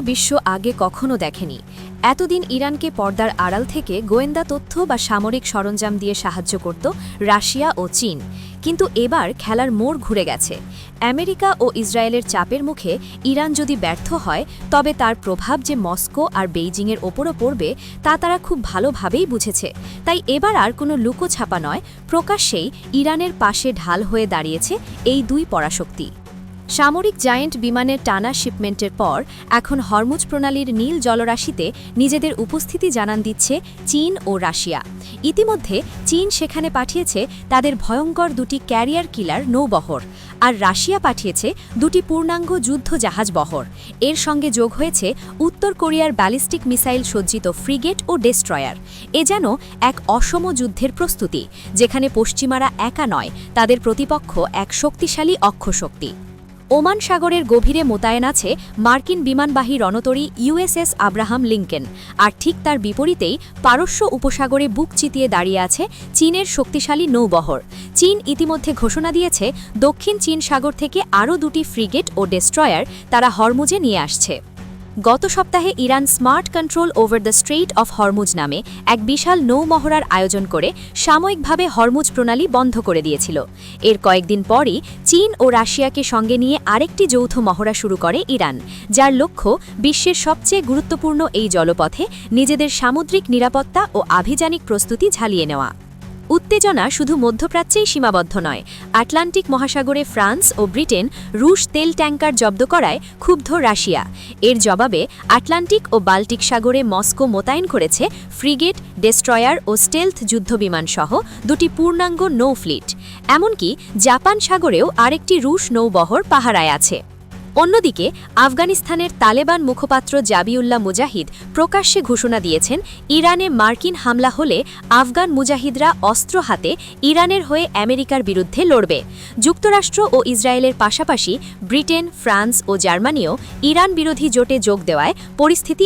বিশ্ব আগে কখনো দেখেনি। এতদিন ইরানকে পর্দার আড়াল থেকে গোয়েন্দা তথ্য বা সামরিক সরঞ্জাম দিয়ে সাহায্য করত রাশিয়া ও চীন। কিন্তু এবার খেলার মোড় ঘুরে গেছে। আমেরিকা ও ইসরায়েলের চাপের মুখে ইরান যদি ব্যর্থ হয়, তবে তার প্রভাব যে মস্কো আর বেইজিংয়ের ওপরও পড়বে তা তারা খুব ভালোভাবেই বুঝেছে। তাই এবার আর কোনো লুকোছাপা নয়, প্রকাশ্যেই ইরানের পাশে ঢাল হয়ে দাঁড়িয়েছে এই দুই পরাশক্তি। সামরিক জায়েন্ট বিমানের টানা শিপমেন্টের পর এখন হরমুজ প্রণালীর নীল জলরাশিতে নিজেদের উপস্থিতি জানান দিচ্ছে চীন ও রাশিয়া। ইতিমধ্যে চীন সেখানে পাঠিয়েছে তাদের ভয়ঙ্কর দুটি ক্যারিয়ার কিলার নৌবহর, আর রাশিয়া পাঠিয়েছে দুটি পূর্ণাঙ্গ যুদ্ধ জাহাজ বহর। এর সঙ্গে যোগ হয়েছে উত্তর কোরিয়ার ব্যালিস্টিক মিসাইল সজ্জিত ফ্রিগেট ও ডেস্ট্রয়ার। এ যেন এক অসম যুদ্ধের প্রস্তুতি, যেখানে পশ্চিমারা একা নয়, তাদের প্রতিপক্ষ এক শক্তিশালী অক্ষশক্তি। ওমান সাগরের গভীরে মোতায়েন আছে মার্কিন বিমানবাহী রণতরী ইউএসএস আব্রাহাম লিঙ্কন, আর ঠিক তার বিপরীতেই পারস্য উপসাগরে বুক চিতিয়ে দাঁড়িয়ে আছে চীনের শক্তিশালী নৌবহর। চীন ইতিমধ্যে ঘোষণা দিয়েছে দক্ষিণ চীন সাগর থেকে আরও দুটি ফ্রিগেট ও ডেস্ট্রয়ার তারা হরমুজে নিয়ে আসছে। গত সপ্তাহে Iran smart control over the strait of Hormuz নামে এক বিশাল নৌমহড়ার আয়োজন করে সাময়িকভাবে হরমুজ প্রণালী বন্ধ করে দিয়েছিল। এর কয়েকদিন পরই চীন ও রাশিয়াকে সঙ্গে নিয়ে আরেকটি যৌথ মহড়া শুরু করে ইরান, যার লক্ষ্য বিশ্বের সবচেয়ে গুরুত্বপূর্ণ এই জলপথে নিজেদের সামুদ্রিক নিরাপত্তা ও আভিযানিক প্রস্তুতি ঝালিয়ে নেওয়া। উত্তেজনা শুধু মধ্যপ্রাচ্যেই সীমাবদ্ধ নয়। আটলান্টিক মহাসাগরে ফ্রান্স ও ব্রিটেন রুশ তেল ট্যাঙ্কার জব্দ করায় ক্ষুব্ধ রাশিয়া। এর জবাবে আটলান্টিক ও বাল্টিক সাগরে মস্কো মোতায়েন করেছে ফ্রিগেট, ডেস্ট্রয়ার ও স্টেলথ যুদ্ধবিমানসহ দুটি পূর্ণাঙ্গ নৌ ফ্লিট। এমনকি জাপান সাগরেও আরেকটি রুশ নৌবহর পাহারায় আছে। অন্যদিকে আফগানিস্তানের তালেবান মুখপাত্র জাবিউল্লাহ মুজাহিদ প্রকাশ্যে ঘোষণা দিয়েছেন, ইরানে মার্কিন হামলা হলে আফগান মুজাহিদরা অস্ত্র হাতে ইরানের হয়ে আমেরিকার বিরুদ্ধে লড়বে। যুক্তরাষ্ট্র ও ইসরায়েলের পাশাপাশি ব্রিটেন, ফ্রান্স ও জার্মানিও ইরান বিরোধী জোটে যোগ দেওয়ায় পরিস্থিতি